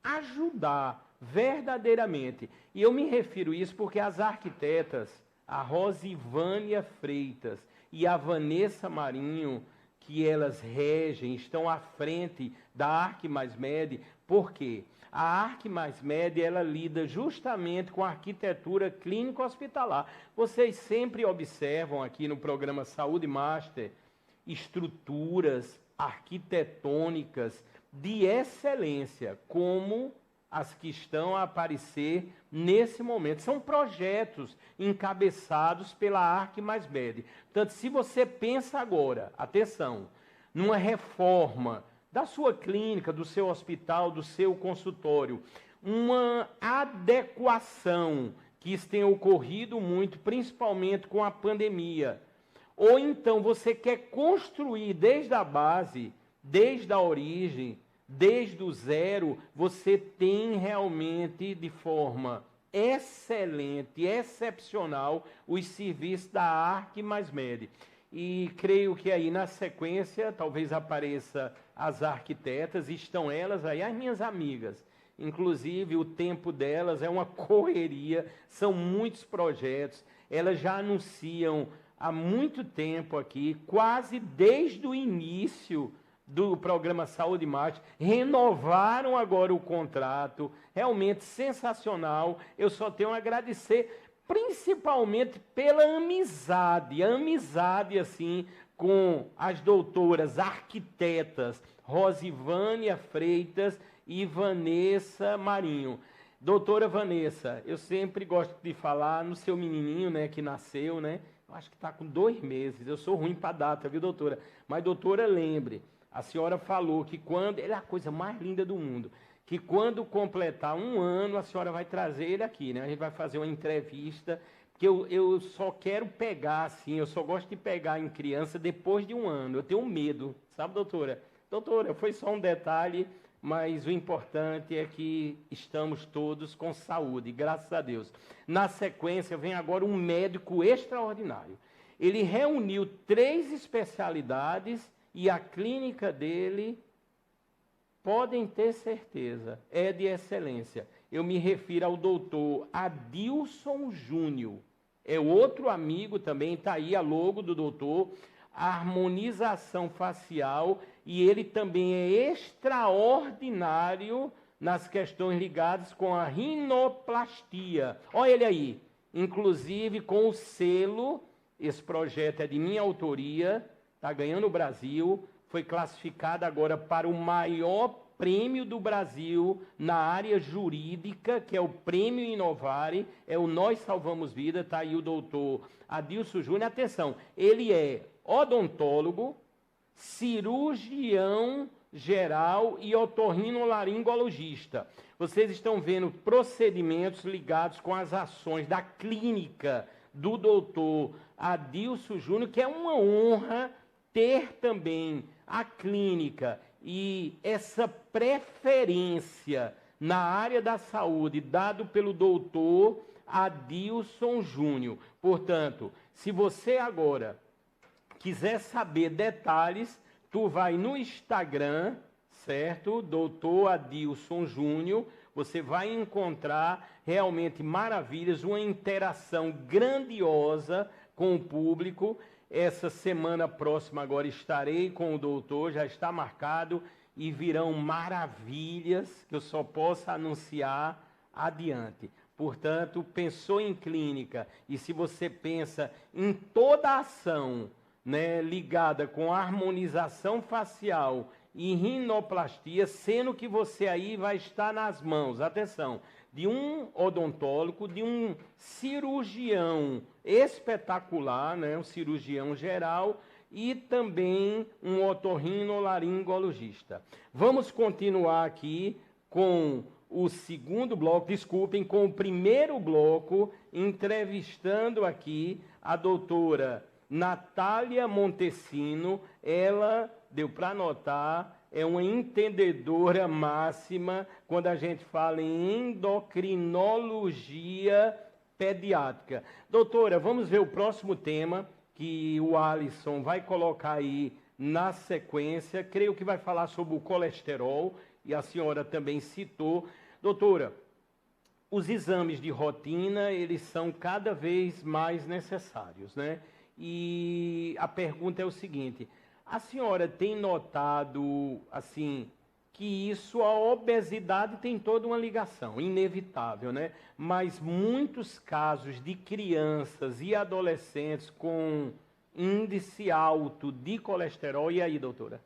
ajudar verdadeiramente. E eu me refiro a isso porque as arquitetas, a Rosivânia Freitas e a Vanessa Marinho, que elas regem, estão à frente da ArcMaisMed, porque a ArcMaisMed, ela lida justamente com a arquitetura clínica hospitalar. Vocês sempre observam aqui no programa Saúde Master estruturas arquitetônicas de excelência, como as que estão a aparecer nesse momento. São projetos encabeçados pela ArcMaisMed. Portanto, se você pensa agora, atenção, numa reforma da sua clínica, do seu hospital, do seu consultório, uma adequação, que isso tem ocorrido muito, principalmente com a pandemia, ou então você quer construir desde a base, desde a origem, desde o zero, você tem realmente de forma excelente, excepcional, os serviços da ArcMaisMed. E creio que aí na sequência, talvez apareça as arquitetas, estão elas aí, as minhas amigas. Inclusive, o tempo delas é uma correria, são muitos projetos, elas já anunciam há muito tempo aqui, quase desde o início do programa Saúde Master, renovaram agora o contrato, realmente sensacional. Eu só tenho a agradecer, principalmente pela amizade assim, com as doutoras arquitetas Rosivânia Freitas e Vanessa Marinho. Doutora Vanessa, eu sempre gosto de falar no seu menininho, né, que nasceu, né? Eu acho que está com 2 meses. Eu sou ruim para data, viu, doutora? Mas, doutora, lembre, a senhora falou que quando... Ele é a coisa mais linda do mundo. Que quando completar 1 ano, a senhora vai trazer ele aqui, né? A gente vai fazer uma entrevista, que eu só quero pegar, assim, eu só gosto de pegar em criança depois de 1 ano. Eu tenho medo, sabe, doutora? Doutora, foi só um detalhe, mas o importante é que estamos todos com saúde, graças a Deus. Na sequência, vem agora um médico extraordinário. Ele reuniu 3 especialidades e a clínica dele, podem ter certeza, é de excelência. Eu me refiro ao doutor Adilson Júnior. É outro amigo também, está aí a logo do doutor, harmonização facial, e ele também é extraordinário nas questões ligadas com a rinoplastia. Olha ele aí, inclusive com o selo, esse projeto é de minha autoria, está ganhando o Brasil, foi classificado agora para o maior prêmio do Brasil na área jurídica, que é o Prêmio Inovare, é o Nós Salvamos Vida, está aí o doutor Adilson Júnior. Atenção, ele é odontólogo, cirurgião geral e otorrinolaringologista. Vocês estão vendo procedimentos ligados com as ações da clínica do doutor Adilson Júnior, que é uma honra ter também a clínica e essa preferência na área da saúde dado pelo doutor Adilson Júnior. Portanto, se você agora quiser saber detalhes, tu vai no Instagram, certo? Doutor Adilson Júnior, você vai encontrar realmente maravilhas, uma interação grandiosa com o público. Essa semana próxima agora estarei com o doutor, já está marcado, e virão maravilhas que eu só posso anunciar adiante. Portanto, pensou em clínica, e se você pensa em toda a ação, né, ligada com harmonização facial e rinoplastia, sendo que você aí vai estar nas mãos, atenção, de um odontólogo, de um cirurgião espetacular, né, um cirurgião geral, e também um otorrinolaringologista. Vamos continuar aqui com o segundo bloco, desculpem, com o primeiro bloco, entrevistando aqui a doutora Natália Montesino. Ela, deu para notar, é uma entendedora máxima quando a gente fala em endocrinologia pediátrica. Doutora, vamos ver o próximo tema que o Alisson vai colocar aí na sequência. Creio que vai falar sobre o colesterol, e a senhora também citou. Doutora, os exames de rotina, eles são cada vez mais necessários, né? E a pergunta é o seguinte: a senhora tem notado, assim, que isso, a obesidade tem toda uma ligação, inevitável, né? Mas muitos casos de crianças e adolescentes com índice alto de colesterol. E aí, doutora?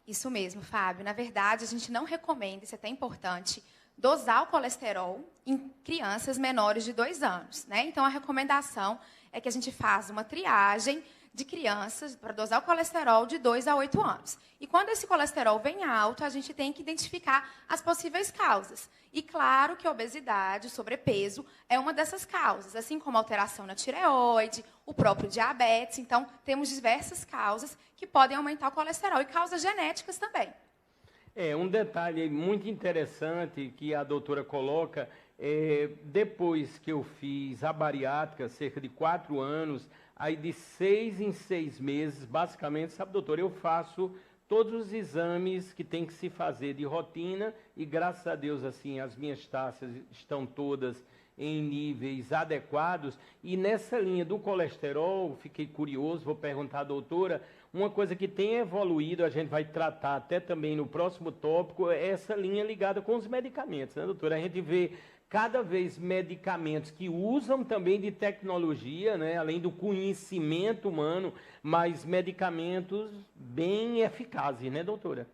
Isso mesmo, Fábio. Na verdade, a gente não recomenda, isso é até importante, dosar o colesterol em crianças menores de 2 anos, né? Então, a recomendação é que a gente faça uma triagem de crianças para dosar o colesterol de 2 a 8 anos. E quando esse colesterol vem alto, a gente tem que identificar as possíveis causas. E claro que a obesidade, o sobrepeso, é uma dessas causas, assim como a alteração na tireoide, o próprio diabetes. Então, temos diversas causas que podem aumentar o colesterol e causas genéticas também. Um detalhe muito interessante que a doutora coloca, depois que eu fiz a bariátrica, cerca de 4 anos, aí de 6 em 6 meses, basicamente, sabe, doutor, eu faço todos os exames que tem que se fazer de rotina e, graças a Deus, assim, as minhas taxas estão todas em níveis adequados. E nessa linha do colesterol, fiquei curioso, vou perguntar à doutora, uma coisa que tem evoluído, a gente vai tratar até também no próximo tópico, é essa linha ligada com os medicamentos, né, doutora? A gente vê cada vez medicamentos que usam também de tecnologia, né, além do conhecimento humano, mas medicamentos bem eficazes, né, doutora?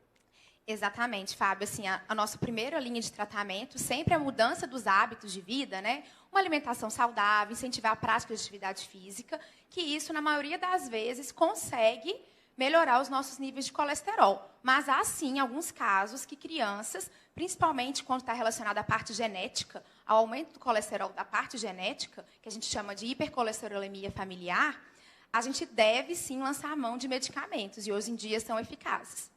Exatamente, Fábio. Assim, a nossa primeira linha de tratamento sempre é a mudança dos hábitos de vida, né? Uma alimentação saudável, incentivar a prática de atividade física, que isso, na maioria das vezes, consegue melhorar os nossos níveis de colesterol. Mas há, sim, alguns casos que crianças, principalmente quando está relacionado à parte genética, ao aumento do colesterol da parte genética, que a gente chama de hipercolesterolemia familiar, a gente deve, sim, lançar a mão de medicamentos, e hoje em dia são eficazes.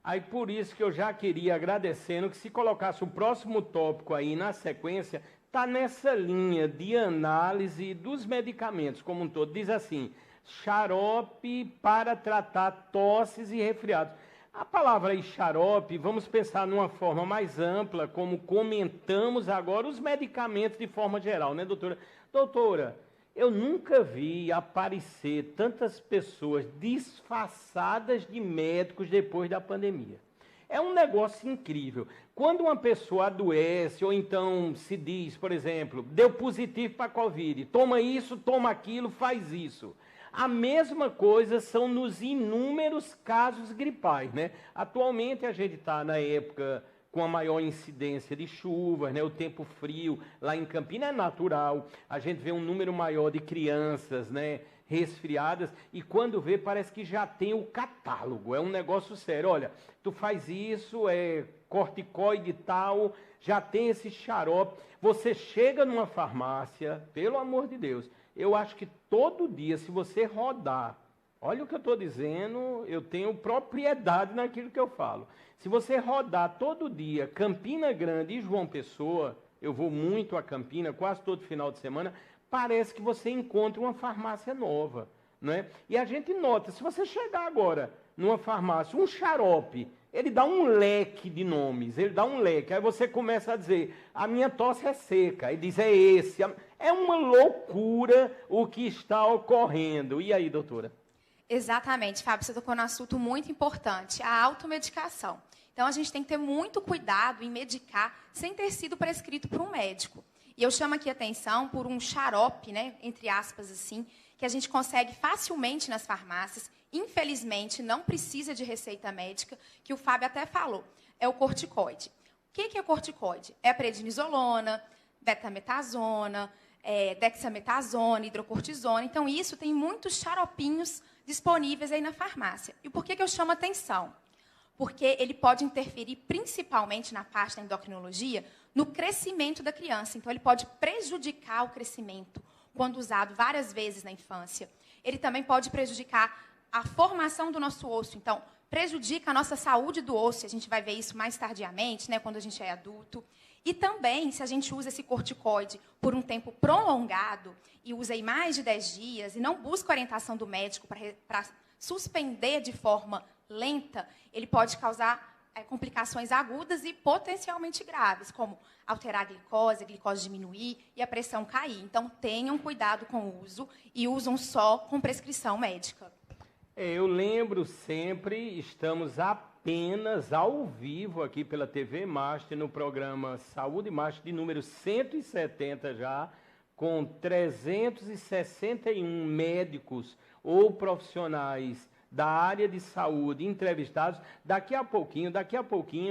Aí por isso que eu já queria agradecendo que se colocasse o próximo tópico aí na sequência, está nessa linha de análise dos medicamentos como um todo. Diz assim, xarope para tratar tosses e resfriados. A palavra aí, xarope, vamos pensar numa forma mais ampla, como comentamos agora, os medicamentos de forma geral, né, doutora? Doutora, eu nunca vi aparecer tantas pessoas disfarçadas de médicos depois da pandemia. É um negócio incrível. Quando uma pessoa adoece, ou então se diz, por exemplo, deu positivo para a Covid, toma isso, toma aquilo, faz isso. A mesma coisa são nos inúmeros casos gripais, né? Atualmente a gente está na época com a maior incidência de chuvas, né? O tempo frio lá em Campinas é natural. A gente vê um número maior de crianças, né, resfriadas, e quando vê parece que já tem o catálogo. É um negócio sério. Olha, tu faz isso, é corticoide e tal, já tem esse xarope. Você chega numa farmácia, pelo amor de Deus, eu acho que todo dia, se você rodar, olha o que eu estou dizendo, eu tenho propriedade naquilo que eu falo. Se você rodar todo dia Campina Grande e João Pessoa, eu vou muito a Campina, quase todo final de semana, parece que você encontra uma farmácia nova, né? E a gente nota, se você chegar agora numa farmácia, um xarope, ele dá um leque de nomes, ele dá um leque. Aí você começa a dizer, a minha tosse é seca. Aí diz, é esse. É uma loucura o que está ocorrendo. E aí, doutora? Exatamente, Fábio, você tocou num assunto muito importante, a automedicação. Então, a gente tem que ter muito cuidado em medicar sem ter sido prescrito por um médico. E eu chamo aqui a atenção por um xarope, né, entre aspas, assim, que a gente consegue facilmente nas farmácias. Infelizmente, não precisa de receita médica, que o Fábio até falou. É o corticoide. O que é corticoide? É a prednisolona, betametasona, dexametasona, hidrocortisona. Então, isso tem muitos xaropinhos disponíveis aí na farmácia. E por que eu chamo atenção? Porque ele pode interferir principalmente na parte da endocrinologia, no crescimento da criança. Então, ele pode prejudicar o crescimento quando usado várias vezes na infância. Ele também pode prejudicar a formação do nosso osso. Então, prejudica a nossa saúde do osso. A gente vai ver isso mais tardiamente, né, quando a gente é adulto. E também, se a gente usa esse corticoide por um tempo prolongado, e usa aí mais de 10 dias, e não busca orientação do médico para suspender de forma lenta, ele pode causar complicações agudas e potencialmente graves, como alterar a glicose diminuir e a pressão cair. Então, tenham cuidado com o uso e usam só com prescrição médica. Eu lembro sempre, estamos apenas ao vivo aqui pela TV Master, no programa Saúde Master, de número 170 já, com 361 médicos ou profissionais da área de saúde entrevistados. Daqui a pouquinho,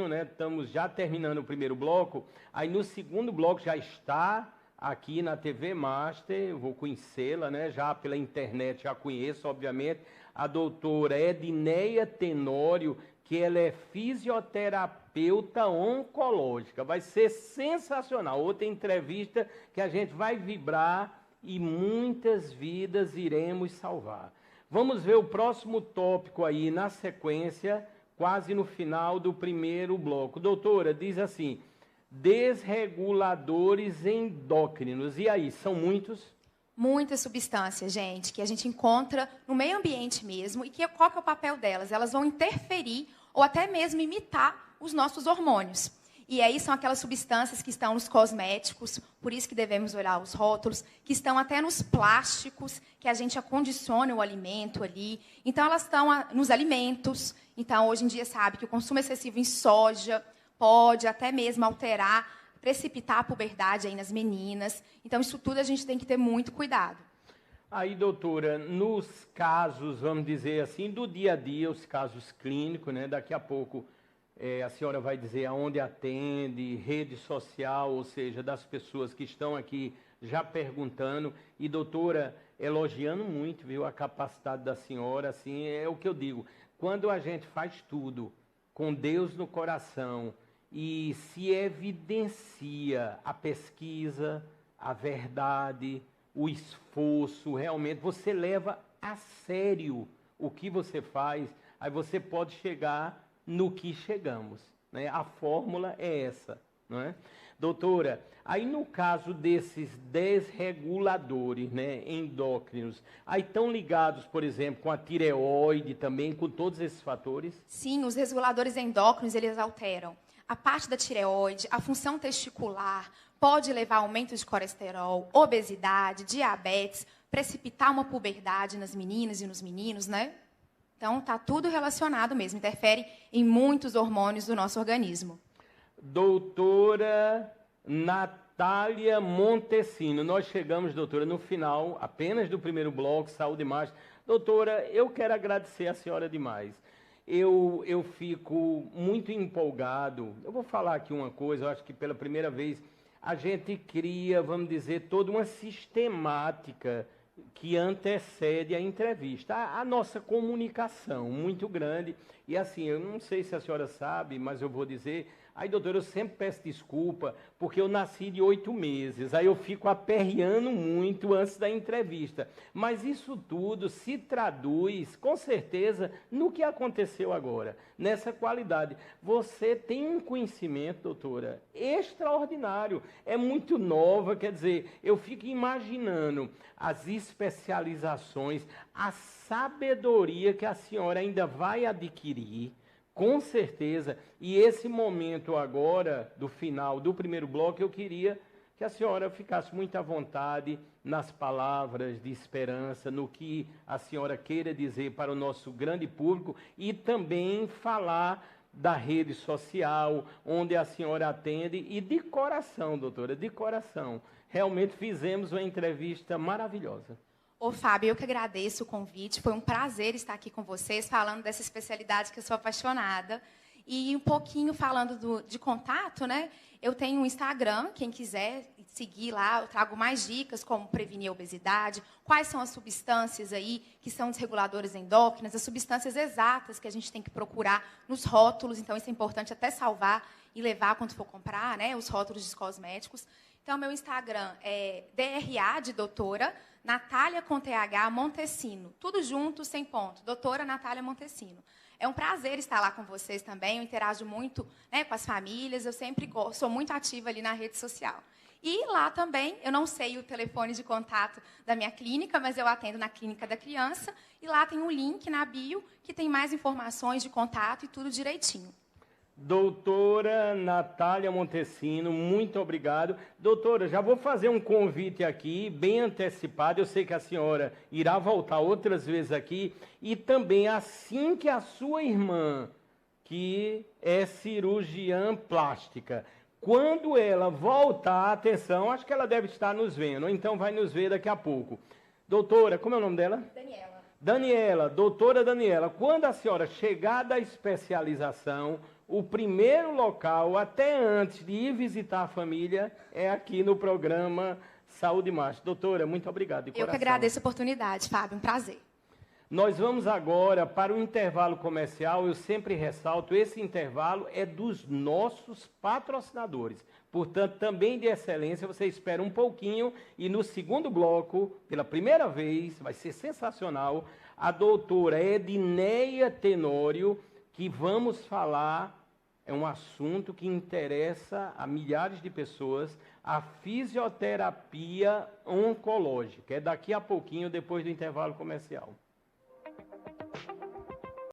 né, estamos já terminando o primeiro bloco, aí no segundo bloco já está aqui na TV Master, eu vou conhecê-la, né, já pela internet, já conheço, obviamente, a doutora Edneia Tenório, que ela é fisioterapeuta oncológica. Vai ser sensacional. Outra entrevista que a gente vai vibrar e muitas vidas iremos salvar. Vamos ver o próximo tópico aí na sequência, quase no final do primeiro bloco. Doutora, diz assim, desreguladores endócrinos. E aí, são muitos? Muitas substâncias, gente, que a gente encontra no meio ambiente mesmo. E qual que é o papel delas? Elas vão interferir ou até mesmo imitar os nossos hormônios. E aí são aquelas substâncias que estão nos cosméticos, por isso que devemos olhar os rótulos, que estão até nos plásticos, que a gente acondiciona o alimento ali. Então, elas estão nos alimentos. Então, hoje em dia, sabe que o consumo excessivo em soja pode até mesmo alterar, precipitar a puberdade aí nas meninas. Então, isso tudo a gente tem que ter muito cuidado. Aí, doutora, nos casos, vamos dizer assim, do dia a dia, os casos clínicos, né? Daqui a pouco a senhora vai dizer aonde atende, rede social, ou seja, das pessoas que estão aqui já perguntando. E, doutora, elogiando muito, viu, a capacidade da senhora, assim, é o que eu digo. Quando a gente faz tudo com Deus no coração e se evidencia a pesquisa, a verdade, o esforço, realmente, você leva a sério o que você faz, aí você pode chegar no que chegamos, né? A fórmula é essa, não é? Doutora, aí no caso desses desreguladores, né, endócrinos, aí estão ligados, por exemplo, com a tireoide também, com todos esses fatores? Sim, os reguladores endócrinos, eles alteram a parte da tireoide, a função testicular, pode levar a aumento de colesterol, obesidade, diabetes, precipitar uma puberdade nas meninas e nos meninos, né? Então, está tudo relacionado mesmo, interfere em muitos hormônios do nosso organismo. Doutora Natália Montesino, nós chegamos, doutora, no final apenas do primeiro bloco, Saúde e Marcha. Doutora, eu quero agradecer a senhora demais. Eu fico muito empolgado. Eu vou falar aqui uma coisa, eu acho que pela primeira vez a gente cria, vamos dizer, toda uma sistemática que antecede a entrevista. A nossa comunicação muito grande. E assim, eu não sei se a senhora sabe, mas eu vou dizer... Aí, doutora, eu sempre peço desculpa, porque eu nasci de 8 meses, aí eu fico aperreando muito antes da entrevista. Mas isso tudo se traduz, com certeza, no que aconteceu agora, nessa qualidade. Você tem um conhecimento, doutora, extraordinário, é muito nova, quer dizer, eu fico imaginando as especializações, a sabedoria que a senhora ainda vai adquirir, com certeza, e esse momento agora, do final do primeiro bloco, eu queria que a senhora ficasse muito à vontade nas palavras de esperança, no que a senhora queira dizer para o nosso grande público e também falar da rede social, onde a senhora atende, e de coração, doutora, de coração. Realmente fizemos uma entrevista maravilhosa. Ô, Fábio, eu que agradeço o convite. Foi um prazer estar aqui com vocês, falando dessa especialidade que eu sou apaixonada. E um pouquinho falando de contato, né? Eu tenho um Instagram, quem quiser seguir lá, eu trago mais dicas, como prevenir a obesidade, quais são as substâncias aí que são desreguladores endócrinas, as substâncias exatas que a gente tem que procurar nos rótulos, então isso é importante até salvar e levar quando for comprar, né? Os rótulos de cosméticos. Então, meu Instagram é DRA de doutora, Natália com TH Montesino. Tudo junto, sem ponto. Doutora Natália Montesino. É um prazer estar lá com vocês também. Eu interajo muito, né, com as famílias. Eu sempre sou muito ativa ali na rede social. E lá também, eu não sei o telefone de contato da minha clínica, mas eu atendo na Clínica da Criança. E lá tem um link na bio que tem mais informações de contato e tudo direitinho. Doutora Natália Montesino, muito obrigado. Doutora, já vou fazer um convite aqui, bem antecipado. Eu sei que a senhora irá voltar outras vezes aqui. E também, assim que a sua irmã, que é cirurgiã plástica, quando ela voltar, atenção, acho que ela deve estar nos vendo, então vai nos ver daqui a pouco. Doutora, como é o nome dela? Daniela. Daniela, doutora Daniela, quando a senhora chegar da especialização, o primeiro local, até antes de ir visitar a família, é aqui no programa Saúde e Marcha. Doutora, muito obrigado de coração. Eu que agradeço a oportunidade, Fábio, um prazer. Nós vamos agora para o intervalo comercial. Eu sempre ressalto, esse intervalo é dos nossos patrocinadores. Portanto, também de excelência, você espera um pouquinho e no segundo bloco, pela primeira vez, vai ser sensacional, a doutora Edneia Tenório, que vamos falar, é um assunto que interessa a milhares de pessoas, a fisioterapia oncológica. É daqui a pouquinho, depois do intervalo comercial.